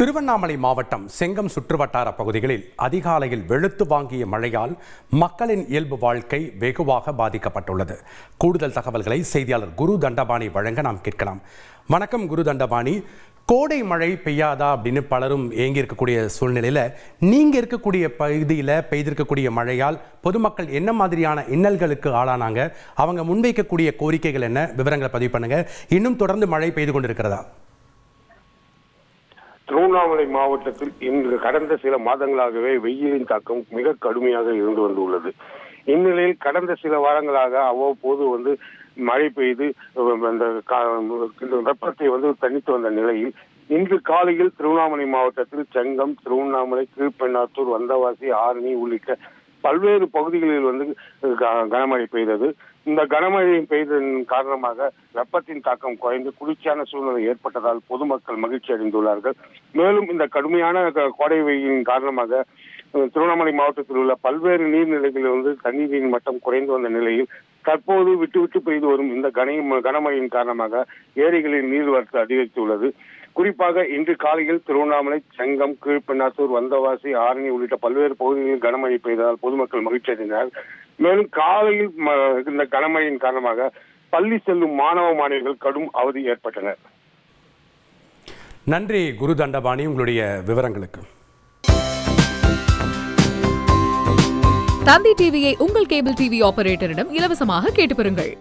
திருவண்ணாமலை மாவட்டம் செங்கம் சுற்றுவட்டார பகுதிகளில் அதிகாலையில் வெளுத்து வாங்கிய மழையால் மக்களின் இயல்பு வாழ்க்கை வெகுவாக பாதிக்கப்பட்டுள்ளது. கூடுதல் தகவல்களை செய்தியாளர் குரு தண்டபாணி வழங்க நாம் கேட்கலாம். வணக்கம் குரு தண்டபாணி. கோடை மழை பெய்யாதா அப்படின்னு பலரும் ஏங்கி இருக்கக்கூடிய சூழ்நிலையில் நீங்க இருக்கக்கூடிய பகுதியில் பெய்திருக்கக்கூடிய மழையால் பொதுமக்கள் என்ன மாதிரியான இன்னல்களுக்கு ஆளானாங்க, அவங்க முன்வைக்கக்கூடிய கோரிக்கைகள் என்ன, விவரங்களை பதிவு பண்ணுங்க. இன்னும் தொடர்ந்து மழை பெய்து கொண்டிருக்கிறதா? திருவண்ணாமலை மாவட்டத்தில் இன்று கடந்த சில மாதங்களாகவே வெயிலின் தாக்கம் மிக கடுமையாக இருந்து வந்துள்ளது. இந்நிலையில் கடந்த சில வாரங்களாக அவ்வப்போது மழை பெய்து அந்த வெப்பத்தை தணித்து வந்த நிலையில் இன்று காலையில் திருவண்ணாமலை மாவட்டத்தில் செங்கம், திருவண்ணாமலை, கீழ்பெண்ணாத்தூர், வந்தவாசி, ஆரணி உள்ளிட்ட பல்வேறு பகுதிகளில் கனமழை பெய்தது. இந்த கனமழை பெய்ததன் காரணமாக வெப்பத்தின் தாக்கம் குறைந்து குளிர்ச்சியான சூழ்நிலை ஏற்பட்டதால் பொதுமக்கள் மகிழ்ச்சி அடைந்துள்ளார்கள். மேலும் இந்த கடுமையான கோடை வெயிலின் காரணமாக திருவண்ணாமலை மாவட்டத்தில் உள்ள பல்வேறு நீர்நிலைகளில் தண்ணீரின் மட்டம் குறைந்து வந்த நிலையில் தற்போது விட்டு விட்டு பெய்து வரும் இந்த கனமழையின் காரணமாக ஏரிகளில் நீர்வரத்து அதிகரித்துள்ளது. குறிப்பாக இன்று காலையில் திருவண்ணாமலை, செங்கம், கீழ்பெண்ணாத்தூர், வந்தவாசி, ஆரணி உள்ளிட்ட பல்வேறு பகுதிகளில் கனமழை பெய்ததால் பொதுமக்கள் மகிழ்ச்சி அடைந்தனர். மேலும் காலையில் இந்த கனமழையின் காரணமாக பள்ளி செல்லும் மாணவ மாணவிகள் கடும் அவதி ஏற்பட்டனர். நன்றி குரு தண்டபாணி, உங்களுடைய விவரங்களுக்கு. தந்தி டிவியை உங்கள் கேபிள் டிவி ஆபரேட்டரிடம் இலவசமாக கேட்டு பெறுங்கள்.